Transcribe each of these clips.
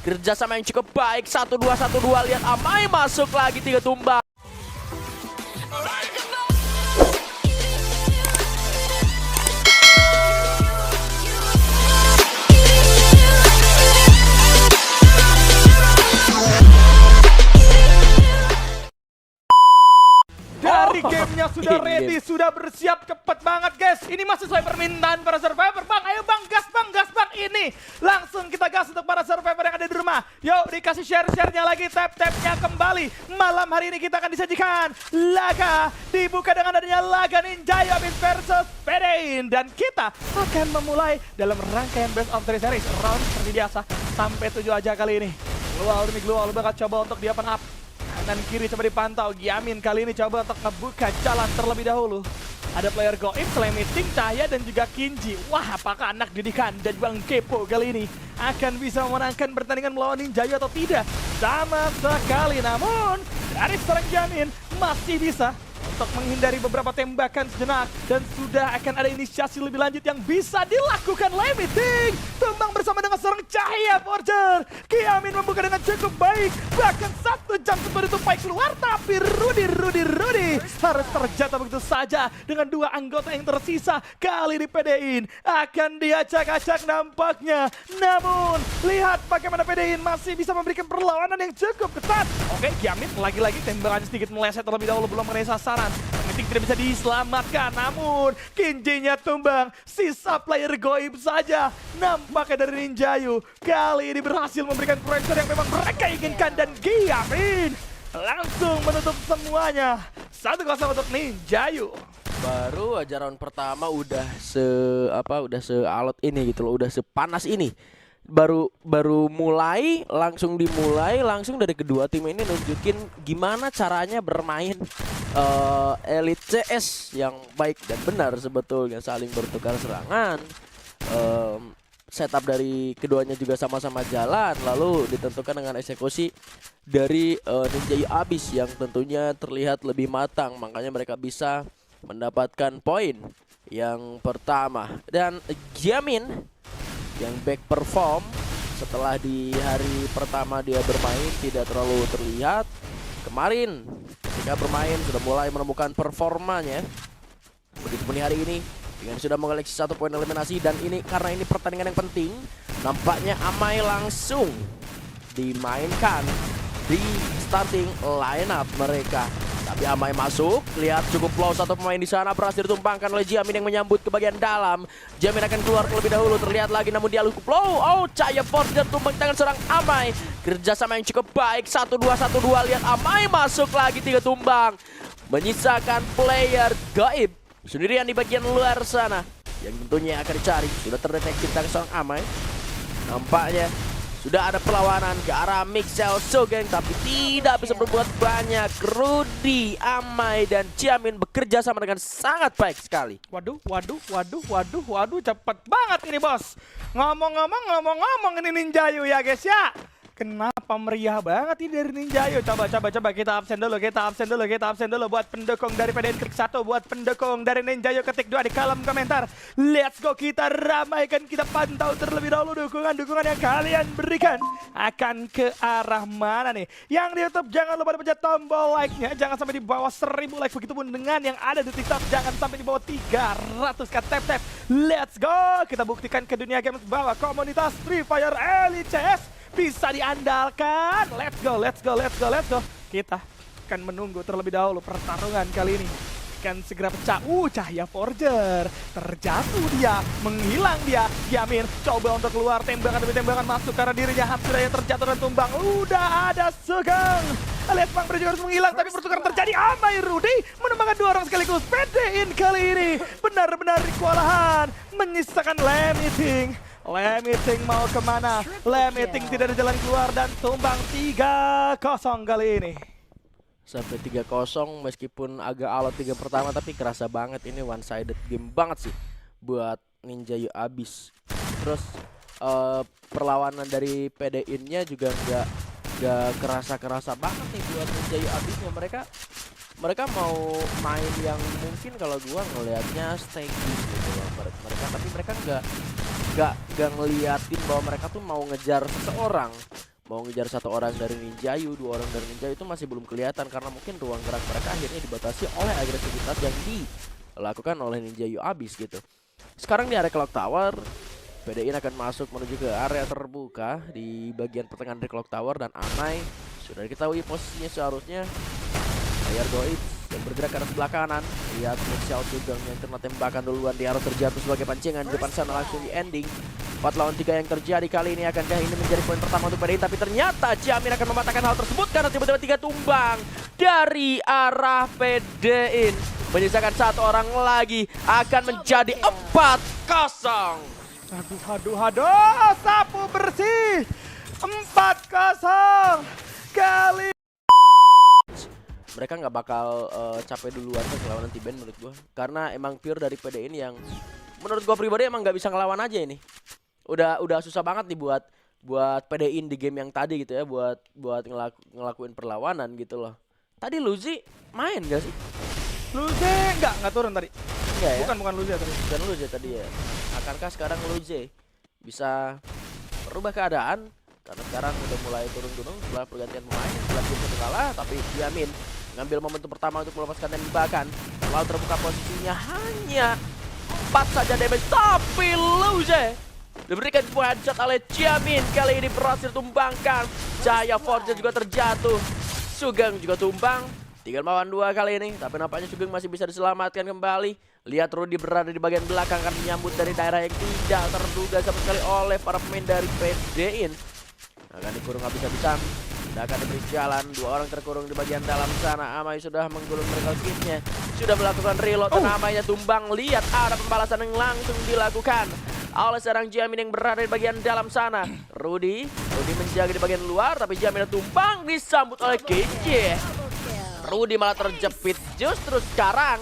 Kerjasama yang cukup baik, 1-2, 1-2, lihat Amai masuk lagi 3 tumbang. Dari gamenya sudah ready, sudah bersiap, cepet banget guys. Ini masih sesuai permintaan para survivor bang. Ayo bang, gas bang ini. Langsung kita gas untuk para survivor yang ada di rumah. Yuk dikasih share-sharenya lagi, tap-tapnya kembali. Malam hari ini kita akan disajikan laga. Dibuka dengan adanya laga Ninja Yobis versus Pedein. Dan kita akan memulai dalam rangkaian best of 3 series. Round seperti biasa, sampai 7 aja kali ini. Glual demi Glual bakal coba untuk dia open up. Kanan kiri coba dipantau, Giamin kali ini coba untuk ngebuka jalan terlebih dahulu. Ada player goib, Slamiting, Cahya dan juga Kinji. Wah, apakah anak didikan dan Bang Kepo kali ini akan bisa memenangkan pertandingan melawan Ninjayo atau tidak? Sama sekali, namun dari seorang Giamin masih bisa untuk menghindari beberapa tembakan sejenak. Dan sudah akan ada inisiasi lebih lanjut yang bisa dilakukan Limiting. Tumbang bersama dengan seorang Cahya Forger. Giamin membuka dengan cukup baik. Bahkan 1 jam sebelum tupai keluar. Tapi Rudy harus terjatuh begitu saja dengan 2 anggota yang tersisa. Kali ini Pedein akan diacak-acak nampaknya. Namun lihat bagaimana Pedein masih bisa memberikan perlawanan yang cukup ketat. Oke, Giamin lagi-lagi tembakannya sedikit meleset terlebih dahulu, belum mengenai sasaran. Meeting tidak bisa diselamatkan, namun Kinji-nya tumbang. Sisa player goib saja nampaknya dari Ninjayo. Kali ini berhasil memberikan pressure yang memang mereka inginkan. Dan Giamin langsung menutup semuanya. 1-0 untuk Ninjayo. Baru aja round pertama udah sealot ini gitu loh, udah sepanas ini. Baru mulai, langsung dari kedua tim ini nunjukin gimana caranya bermain Elite CS yang baik dan benar sebetulnya, saling bertukar serangan. Setup dari keduanya juga sama-sama jalan, lalu ditentukan dengan eksekusi dari Ninja Abyss yang tentunya terlihat lebih matang, makanya mereka bisa mendapatkan poin yang pertama. Dan Giamin yang back perform setelah di hari pertama dia bermain tidak terlalu terlihat. Kemarin ketika bermain sudah mulai menemukan performanya. Begitupun di hari ini dengan sudah mengoleksi 1 poin eliminasi. Dan ini karena ini pertandingan yang penting, nampaknya Amai langsung dimainkan di starting lineup mereka. Tapi Amai masuk, lihat cukup low, 1 pemain di sana berhasil ditumpangkan oleh Giamin yang menyambut ke bagian dalam. Giamin akan keluar terlebih dahulu, terlihat lagi namun dia cukup low. Oh, Cahya Forger tumbang tangan seorang Amai. Kerjasama yang cukup baik, 1-2, 1-2, lihat Amai masuk lagi 3 tumbang. Menyisakan player gaib sendirian di bagian luar sana yang tentunya akan dicari. Sudah terdeteksi tangan seorang Amai. Nampaknya sudah ada perlawanan ke arah Mixel Sogeng, tapi tidak bisa berbuat banyak. Rudy, Amai, dan Giamin bekerja sama dengan sangat baik sekali. Waduh, cepet banget ini bos. Ngomong-ngomong ini Ninjayo ya guys ya. Kenapa meriah banget ini dari Ninjayo? Coba kita absen dulu buat pendukung dari PDN klik 1, buat pendukung dari Ninjayo ketik 2 di kolom komentar. Let's go, kita ramaikan, kita pantau terlebih dahulu dukungan yang kalian berikan akan ke arah mana nih. Yang di YouTube jangan lupa dipencet tombol like-nya, jangan sampai di bawah 1000 like, begitupun dengan yang ada di TikTok jangan sampai di bawah 300k tap. Let's go, kita buktikan ke dunia games bahwa komunitas Free Fire Elite CS bisa diandalkan. Let's go. Kita akan menunggu terlebih dahulu pertarungan kali ini. Akan segera pecah. Cahya Forger. Terjatuh dia. Menghilang dia. Giamin coba untuk keluar. Tembakan demi tembakan masuk karena dirinya Hatsura yang terjatuh dan tumbang. Udah ada Sugeng. Lihat Bang Bri juga harus menghilang. Tapi pertukaran terjadi. Amai Rudy menumbangkan 2 orang sekaligus. Pedein kali ini benar-benar kewalahan. Menyisakan Limiting. Limiting mau kemana? Limiting tidak ada jalan keluar dan tumbang 3-0 kali ini. Sampai 3-0 meskipun agak alot 3 pertama, tapi kerasa banget ini one sided game banget sih buat Ninja Abyss. Terus perlawanan dari PDIN-nya juga nggak kerasa banget nih buat Ninja Abyss-nya. Mereka mau main yang mungkin kalau gua ngelihatnya staging gitu loh mereka, tapi mereka nggak ngeliatin bahwa mereka tuh mau ngejar seseorang. mau ngejar satu orang dari Ninjayu, dua orang dari Ninjayu itu masih belum kelihatan karena mungkin ruang gerak mereka akhirnya dibatasi oleh agresivitas yang dilakukan oleh Ninjayu abis gitu. Sekarang di area Clock Tower, PDIN akan masuk menuju ke area terbuka di bagian pertengahan dari Clock Tower dan Amai sudah diketahui posisinya seharusnya. Layar Goib yang bergerak ke arah sebelah kanan. Lihat Michelle Sugeng yang kena tembakan duluan, dia harus terjatuh sebagai pancingan di depan sana langsung di ending. 4 lawan 3 yang terjadi kali ini, akankah ini menjadi poin pertama untuk PDIN? Tapi ternyata Jamin akan mematahkan hal tersebut karena tiba-tiba 3 tumbang dari arah PDIN. Menyisakan 1 orang lagi, akan menjadi 4-0. Aduh, sapu bersih 4-0 kali. Mereka nggak bakal capek duluan ke lawan T-Band menurut gua, karena emang pure dari PDIN yang menurut gua pribadi emang nggak bisa ngelawan aja ini. Udah susah banget nih buat PDIN di game yang tadi gitu ya, buat ngelakuin perlawanan gitu loh. Tadi Luzi main gak sih? Luzi nggak turun tadi. Enggak ya? Bukan Luzi tadi. Bukan Luzi tadi ya. Akankah sekarang Luzi bisa merubah keadaan? Karena sekarang udah mulai turun gunung setelah pergantian pemain, setelah tim satu kalah, tapi Jamin ngambil momentum pertama untuk melepaskan tembakan. Lalu terbuka posisinya hanya 4 saja damage, tapi Luzi diberikan sebuah headshot oleh Jamin. Kali ini berhasil tumbangkan. Cahaya Forge juga terjatuh. Sugeng juga tumbang. 3 lawan 2 kali ini, tapi nampaknya Sugeng masih bisa diselamatkan kembali. Lihat Rudy berada di bagian belakang, akan menyambut dari daerah yang tidak terduga sama sekali oleh para pemain dari PDIN. Akan dikurung habis-habisan, tidak akan diberi jalan. 2 orang terkurung di bagian dalam sana. Amai sudah menggulung mereka kitnya, sudah melakukan reload dan Amainya tumbang. Lihat ada pembalasan yang langsung dilakukan oleh seorang Jamin yang berada di bagian dalam sana. Rudy menjaga di bagian luar, tapi Jamin tumbang disambut oleh KJ. Rudy malah terjepit. Justru sekarang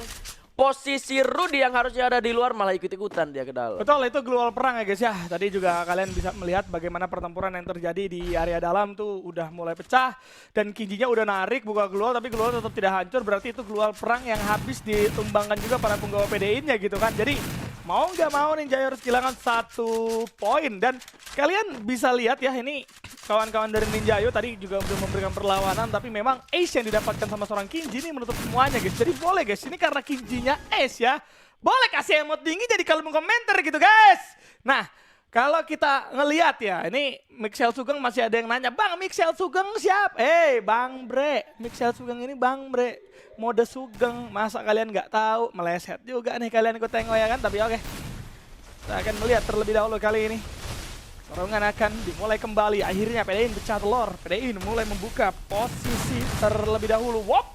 posisi Rudy yang harusnya ada di luar malah ikut-ikutan dia ke dalam. Betul, itu global perang ya guys ya. Tadi juga kalian bisa melihat bagaimana pertempuran yang terjadi di area dalam tuh udah mulai pecah. Dan Kinjinya udah narik buka global, tapi global tetap tidak hancur. Berarti itu global perang yang habis ditumbangkan juga para penggawa PDIN-nya gitu kan. Jadi mau nggak mau Ninja harus kehilangan 1 poin. Dan kalian bisa lihat ya, ini kawan-kawan dari Ninjayo tadi juga udah memberikan perlawanan, tapi memang ace yang didapatkan sama seorang Kinji ini menutup semuanya guys. Jadi boleh guys, ini karena Kinjinya ace ya, boleh kasih emote tinggi jadi kalau mau komentar gitu guys. Nah, kalau kita ngelihat ya, ini Michelle Sugeng masih ada yang nanya, Bang Michelle Sugeng siap? Bang Bre, Michelle Sugeng ini Bang Bre, mode Sugeng, masa kalian nggak tahu? Meleset juga nih kalian ikut tengok ya kan, tapi oke. Kita akan melihat terlebih dahulu kali ini. Pertarungan akan dimulai kembali. Akhirnya PDIN pecah telur. PDIN mulai membuka posisi terlebih dahulu. Wop!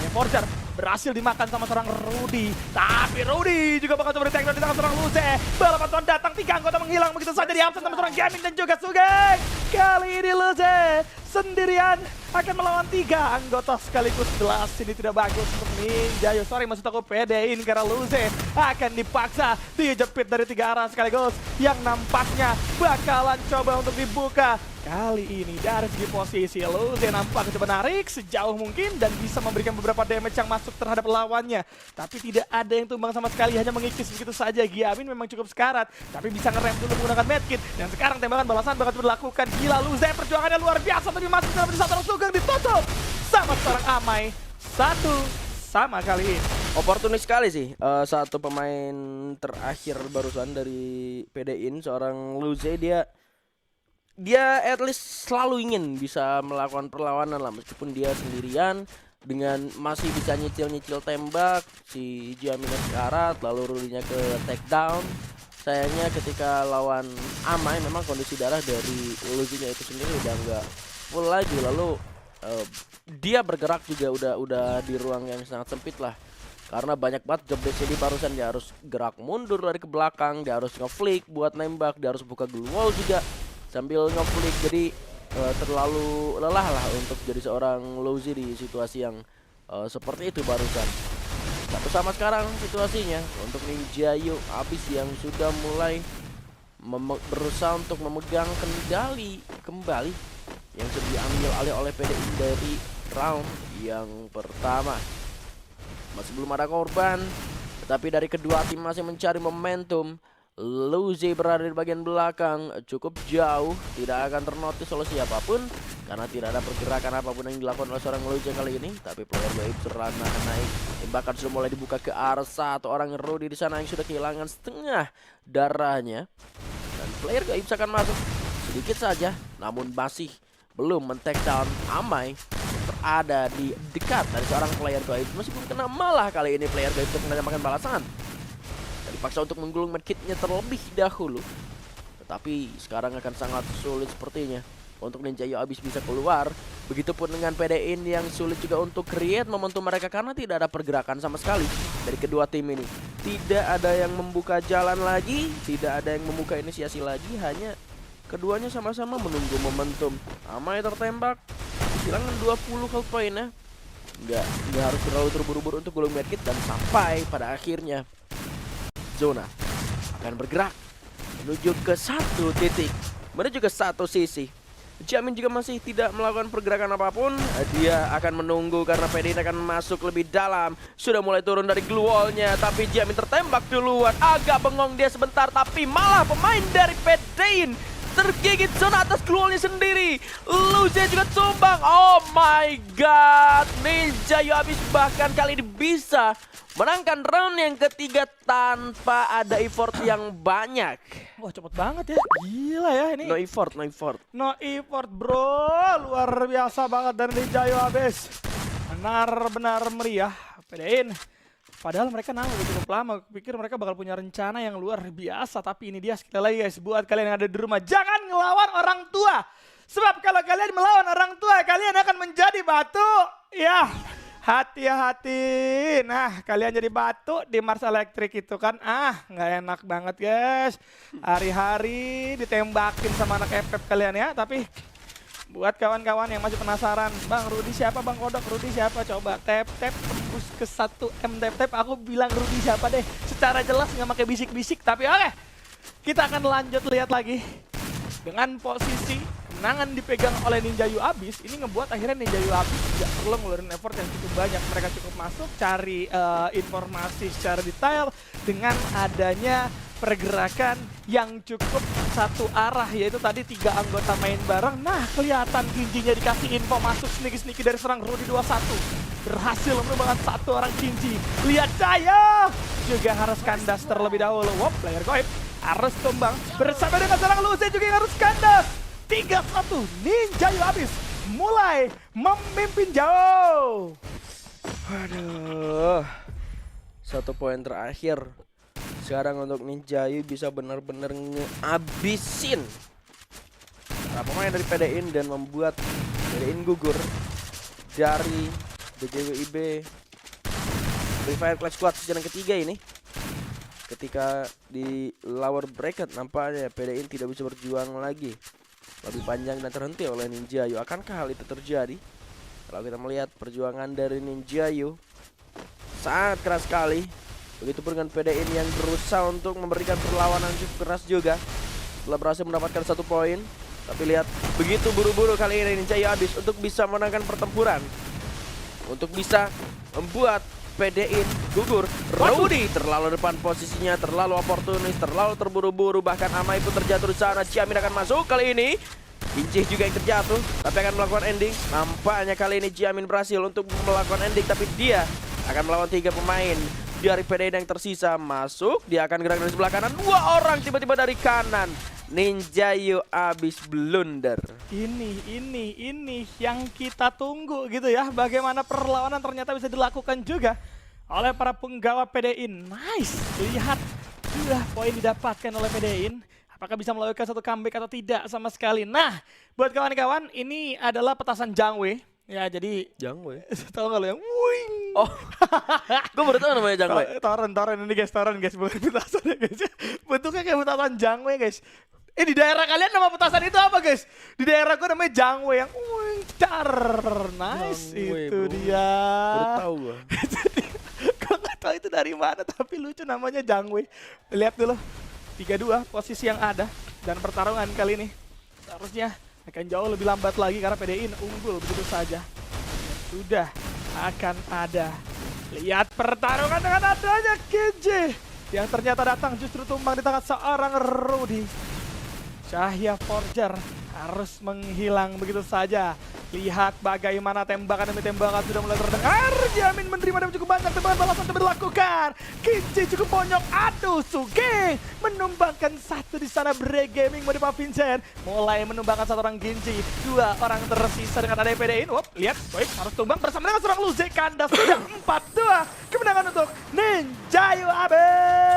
Forger berhasil dimakan sama seorang Rudy. Tapi Rudy juga bakal coba di-take down di tangan seorang Luze. Balapan Tuan datang, 3 anggota menghilang begitu saja di absen sama seorang Gaming dan juga Sugeng. Kali ini Luze sendirian akan melawan 3 anggota sekaligus. Jelas ini tidak bagus untuk Ninjayo. Sorry maksud aku PDIN karena Luze akan dipaksa dijepit dari 3 arah sekaligus. Yang nampaknya bakalan coba untuk dibuka. Kali ini dari segi posisi Luze nampak coba narik sejauh mungkin dan bisa memberikan beberapa damage yang masuk terhadap lawannya. Tapi tidak ada yang tumbang sama sekali, hanya mengikis begitu saja. Giamin memang cukup sekarat, tapi bisa ngerem dulu menggunakan medkit. Dan sekarang tembakan balasan bakal dilakukan. Gila Luze, perjuangannya luar biasa, tapi masih dalam satu Sugeng ditutup sama seorang Amai. 1 sama kali ini. Oportunis sekali sih, satu pemain terakhir barusan dari PDIN, seorang Luze, dia at least selalu ingin bisa melakukan perlawanan lah, meskipun dia sendirian dengan masih bisa nyicil tembak. Si Jaminnya sekarat, lalu Rudy-nya ke take down. Sayangnya ketika lawan Amai memang kondisi darah dari Luzi-nya itu sendiri udah nggak full lagi, lalu dia bergerak juga udah di ruang yang sangat sempit lah, karena banyak banget job desk. Jadi barusan dia harus gerak mundur dari ke belakang, dia harus nge-flick buat nembak, dia harus buka glue wall juga sambil nge-flick. Jadi terlalu lelah lah untuk jadi seorang Luzi di situasi yang seperti itu barusan. Satu sama sekarang situasinya untuk Ninjayo Abyss yang sudah mulai berusaha untuk memegang kendali kembali yang sudah diambil alih oleh PDIN dari round yang pertama. Masih belum ada korban, tetapi dari kedua tim masih mencari momentum. Luzi berada di bagian belakang, cukup jauh, tidak akan ternotis oleh siapapun karena tidak ada pergerakan apapun yang dilakukan oleh seorang Luzi kali ini. Tapi player gaib Serana naik, tembakan sudah mulai dibuka ke arah satu orang Rudy di sana yang sudah kehilangan setengah darahnya. Dan player gaib akan masuk sedikit saja, namun masih belum men-take down Amai. Berada di dekat dari seorang player gaib, meskipun kena malah kali ini player gaib menembakkan balasan. Dipaksa untuk menggulung medkitnya terlebih dahulu, tetapi sekarang akan sangat sulit sepertinya untuk Ninjayo Abyss bisa keluar. Begitupun dengan PDIN yang sulit juga untuk create momentum mereka karena tidak ada pergerakan sama sekali dari kedua tim ini. Tidak ada yang membuka jalan lagi, tidak ada yang membuka inisiasi lagi, hanya keduanya sama-sama menunggu momentum. Amai tertembak, kehilangan 20 health point-nya. Nggak harus terlalu terburu-buru untuk gulung medkit, dan sampai pada akhirnya Zona akan bergerak menuju ke satu titik, menuju ke satu sisi. Jamin juga masih tidak melakukan pergerakan apapun. Dia akan menunggu karena PDIN akan masuk lebih dalam. Sudah mulai turun dari glue wall-nya, tapi Jamin tertembak duluan. Agak bengong dia sebentar, tapi malah pemain dari PDIN tergigit zona atas glue wall-nya sendiri. Luzi juga tumbang. Oh my god, Ninjayo Abyss bahkan kali ini bisa menangkan round yang ketiga tanpa ada effort yang banyak. Wah, cepet banget ya. Gila ya ini. No effort, no effort. No effort bro. Luar biasa banget dari Ninjayo Abyss. Benar-benar meriah. PDIN. Padahal mereka udah cukup lama. Pikir mereka bakal punya rencana yang luar biasa. Tapi ini dia sekali lagi guys. Buat kalian yang ada di rumah, jangan ngelawan orang tua. Sebab kalau kalian melawan orang tua, kalian akan menjadi batu. Ya, hati-hati. Nah, kalian jadi batu di Mars Electric itu kan. Nggak enak banget guys. Hari-hari ditembakin sama anak FF kalian ya. Tapi buat kawan-kawan yang masih penasaran, Bang Rudy siapa, Bang Kodok Rudy siapa, coba tap tembus ke 1M tap. Aku bilang Rudy siapa deh, secara jelas nggak pakai bisik-bisik. Tapi oke, kita akan lanjut lihat lagi. Dengan posisi kemenangan dipegang oleh Ninjayo Abyss, ini ngebuat akhirnya Ninjayo Abyss tidak perlu ngeluarin effort yang cukup banyak. Mereka cukup masuk cari informasi secara detail dengan adanya pergerakan yang cukup satu arah, yaitu tadi 3 anggota main bareng. Nah, kelihatan Kinji-nya dikasih info masuk sneaky-sneaky dari serang Rudy 21. Berhasil menemukan satu orang Kinji. Lihat saya juga harus kandas terlebih dahulu. Wop, player goib harus tumbang bersama dengan serang Luzi juga yang harus kandas. 3-1 Ninjayo Abyss mulai memimpin jauh. Aduh, 1 poin terakhir. Sekarang untuk Ninjayo bisa benar-benar ngeabisin para pemain dari PDIN dan membuat PDIN gugur dari BJWIB Free Fire Clash Squad season ketiga ini. Ketika di lower bracket nampaknya PDIN tidak bisa berjuang lagi, lebih panjang dan terhenti oleh Ninjayo. Akankah hal itu terjadi? Kalau kita melihat perjuangan dari Ninjayo sangat keras sekali. Begitupun dengan PDIN yang berusaha untuk memberikan perlawanan cukup keras juga. Setelah berhasil mendapatkan 1 poin, tapi lihat begitu buru-buru kali ini Ninjayo Abyss untuk bisa menangkan pertempuran, untuk bisa membuat PDIN gugur. Rudy terlalu depan posisinya, terlalu oportunis, terlalu terburu-buru. Bahkan Amai pun terjatuh di sana. Jamin akan masuk kali ini. Inci juga yang terjatuh, tapi akan melakukan ending. Nampaknya kali ini Jamin berhasil untuk melakukan ending, tapi dia akan melawan 3 pemain dari PDIN yang tersisa. Masuk, dia akan gerak dari sebelah kanan. 2 orang tiba-tiba dari kanan. Ninjayo Abyss blunder. Ini yang kita tunggu gitu ya. Bagaimana perlawanan ternyata bisa dilakukan juga oleh para penggawa PDIN. Nice, lihat sudah poin didapatkan oleh PDIN. Apakah bisa melakukan satu comeback atau tidak sama sekali. Nah, buat kawan-kawan, ini adalah petasan Jangwei. Ya, jadi Jangwei. tahu nggak lo yang wing? Oh, gue baru tahu namanya Jangwei. Toren ini guys, toren guys, bukan petasan ya guys. Bentuknya kayak petasan Jangwei guys. Di daerah kalian nama petasan itu apa guys? Di daerah gue namanya Jangwei yang wing car. Nice, Jangwei, itu bro. Dia. Baru tahu gue. Gue nggak tahu itu dari mana, tapi lucu namanya Jangwei. Lihat dulu. 3-2 posisi yang ada, dan pertarungan kali ini seharusnya akan jauh lebih lambat lagi karena PDIN unggul begitu saja. Sudah akan ada. Lihat pertarungan dengan adanya Kinji yang ternyata datang justru tumbang di tangan seorang Rudy. Cahya Forger harus menghilang begitu saja. Lihat bagaimana tembakan demi tembakan sudah mulai terdengar. Jamin menerima dan cukup banyak tembakan balasan sudah dilakukan. Kinci cukup bonyok. Aduh, Sugeng menumbangkan satu di sana. Break Gaming mode Pak Vincent mulai menumbangkan satu orang Kinci. Dua orang tersisa dengan ada PDin. Wop, lihat, baik harus tumbang bersama dengan seorang Luze Kanda. Sudah 4-2 kemenangan untuk Ninja Abyss.